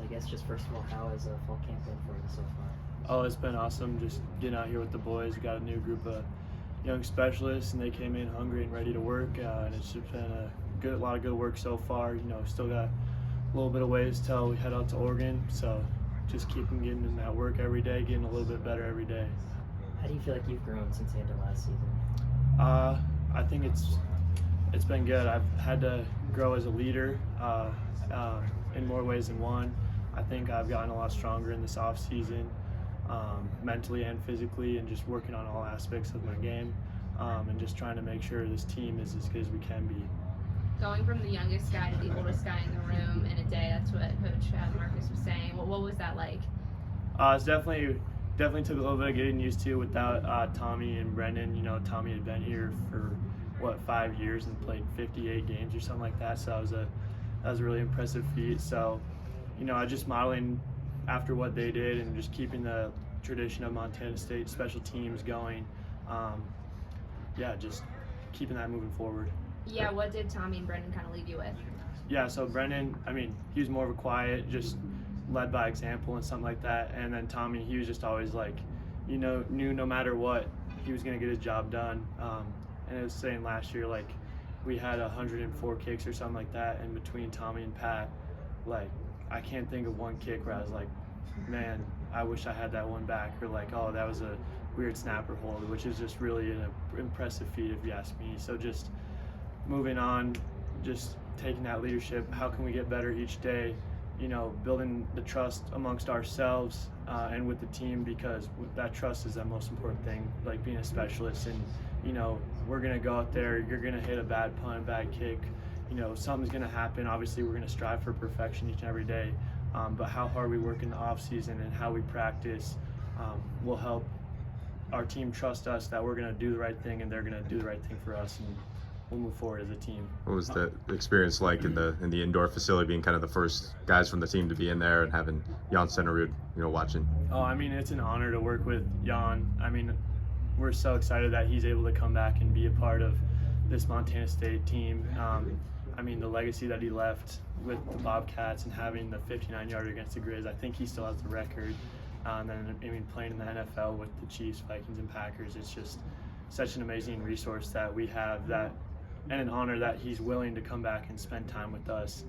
I guess just first of all, how has fall camp been for you so far? Oh, it's been awesome just getting out here with the boys. We got a new group of young specialists, and they came in hungry and ready to work, and it's just been a lot of good work so far. Still got a little bit of ways till we head out to Oregon, so just keeping getting in that work every day, getting a little bit better every day. How do you feel like you've grown since the end of last season? I think it's been good. I've had to grow as a leader in more ways than one. I think I've gotten a lot stronger in this off season, mentally and physically, and just working on all aspects of my game, and just trying to make sure this team is as good as we can be. Going from the youngest guy to the oldest guy in the room in a day, that's what Coach Marcus was saying. What was that like? It's definitely took a little bit of getting used to without Tommy and Brendan. Tommy had been here for 5 years and played 58 games or something like that, so that was a really impressive feat. So I just modeling after what they did and just keeping the tradition of Montana State special teams going. Just keeping that moving forward. Yeah, what did Tommy and Brendan kind of leave you with? Yeah, so Brendan, he was more of a quiet, just led by example and something like that. And then Tommy, he was just always knew no matter what, he was going to get his job done. And I was saying last year, we had 104 kicks or something like that. And between Tommy and Pat, I can't think of one kick where I was like, man, I wish I had that one back. Or oh, that was a weird snapper hold, which is just really an impressive feat if you ask me. So just moving on, just taking that leadership, how can we get better each day, building the trust amongst ourselves and with the team, because that trust is the most important thing, being a specialist. And we're going to go out there, you're going to hit a bad punt, bad kick, something's going to happen. Obviously we're going to strive for perfection each and every day, but how hard we work in the off season and how we practice will help our team trust us that we're going to do the right thing, and they're going to do the right thing for us, and we'll move forward as a team. What was the experience like in the indoor facility, being kind of the first guys from the team to be in there and having Jan Centerud, watching? Oh, it's an honor to work with Jan. We're so excited that he's able to come back and be a part of this Montana State team. The legacy that he left with the Bobcats and having the 59-yarder against the Grizz, I think he still has the record. And then playing in the NFL with the Chiefs, Vikings, and Packers, it's just such an amazing resource that we have, and an honor that he's willing to come back and spend time with us.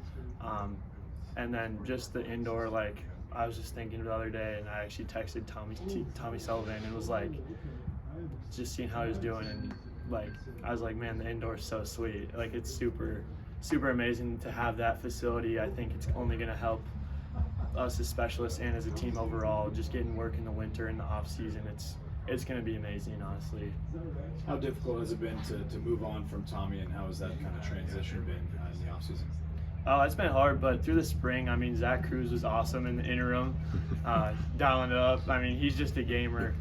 And then just the indoor, I was just thinking the other day, and I actually texted Tommy Sullivan, and was just seeing how he was doing, and I was like, man, the indoor is so sweet. It's super, super amazing to have that facility. I think it's only going to help us as specialists and as a team overall, just getting work in the winter and the off season. It's going to be amazing, honestly. How difficult has it been to move on from Tommy, and how has that kind of transition been in the offseason? It's been hard, but through the spring, Zach Cruz was awesome in the interim, dialing it up. He's just a gamer,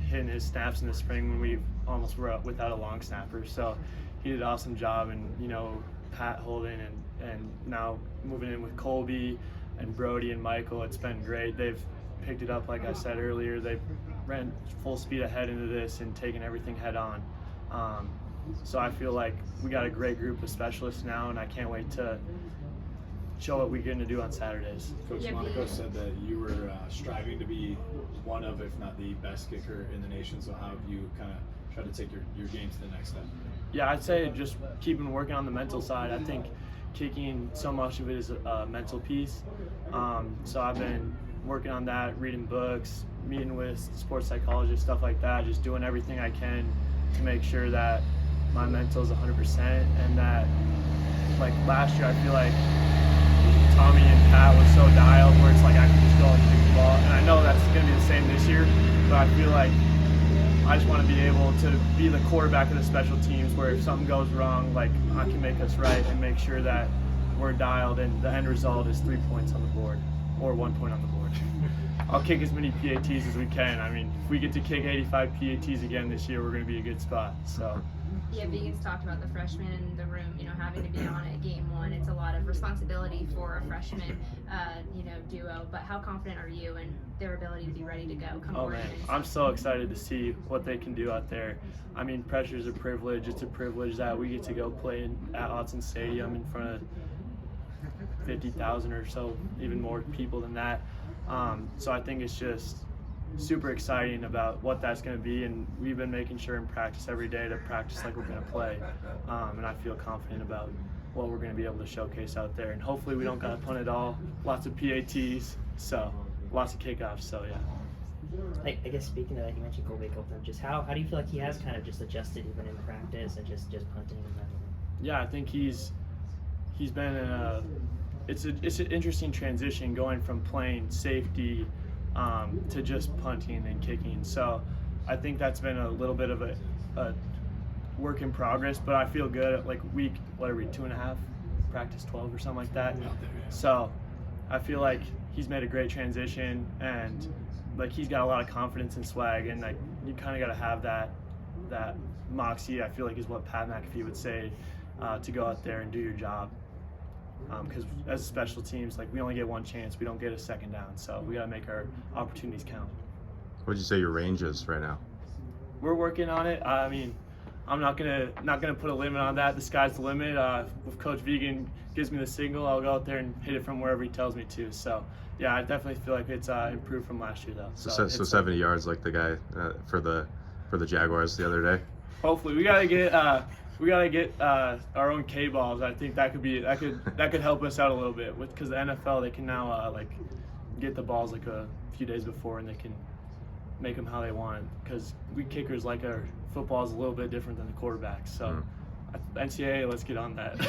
hitting his snaps in the spring when we almost were up without a long snapper. So he did an awesome job, and Pat holding, and now moving in with Colby and Brody and Michael, it's been great. They've picked it up, like I said earlier. They ran full speed ahead into this and taken everything head on. So I feel like we got a great group of specialists now, and I can't wait to show what we're going to do on Saturdays. Coach Monaco said that you were striving to be one of, if not the best kicker in the nation. So how have you kind of tried to take your game to the next step? Yeah, I'd say just keeping working on the mental side. I think kicking, so much of it is a mental piece. So I've been working on that, reading books, meeting with sports psychologists, stuff like that, just doing everything I can to make sure that my mental is 100%, and that, last year, I feel like Tommy and Pat was so dialed where it's I can just go and kick the ball. And I know that's going to be the same this year, but I feel like I just want to be able to be the quarterback of the special teams, where if something goes wrong, I can make us right and make sure that we're dialed, and the end result is 3 points on the board, or 1 point on the board. I'll kick as many PATs as we can. If we get to kick 85 PATs again this year, we're going to be a good spot. So. Yeah, Vegan's talked about the freshmen in the room, having to be on it game one. It's a lot of responsibility for a freshman, duo. But how confident are you in their ability to be ready to go? I'm so excited to see what they can do out there. Pressure is a privilege. It's a privilege that we get to go play at Autzen Stadium in front of 50,000 or so, even more people than that. So I think it's just super exciting about what that's going to be, and we've been making sure in practice every day to practice like we're going to play, and I feel confident about what we're going to be able to showcase out there, and hopefully we don't got to punt it all, lots of PATs, so lots of kickoffs, so yeah. I guess speaking of that, you mentioned Colby Copeland. Just how do you feel like he has kind of just adjusted even in practice and just punting and that? Yeah, I think he's been in a it's an interesting transition going from playing safety to just punting and kicking. So I think that's been a little bit of a work in progress, but I feel good at like week, what are we, 2.5, practice 12 or something like that. So I feel like he's made a great transition, and like he's got a lot of confidence and swag, and like you kind of got to have that moxie, I feel like, is what Pat McAfee would say, to go out there and do your job. Because as special teams, like we only get one chance, we don't get a second down, so we got to make our opportunities count. What would you say your range is right now? We're working on it. I mean, I'm not gonna put a limit on that. The sky's the limit. If Coach Vegan gives me the signal, I'll go out there and hit it from wherever he tells me to. So yeah, I definitely feel like it's improved from last year though. So 70 yards like the guy for the Jaguars the other day. Hopefully, we gotta get our own K balls. I think that could help us out a little bit because the NFL, they can now like get the balls like a few days before, and they can make them how they want. Because we kickers, like, our football is a little bit different than the quarterbacks. So NCAA, let's get on that.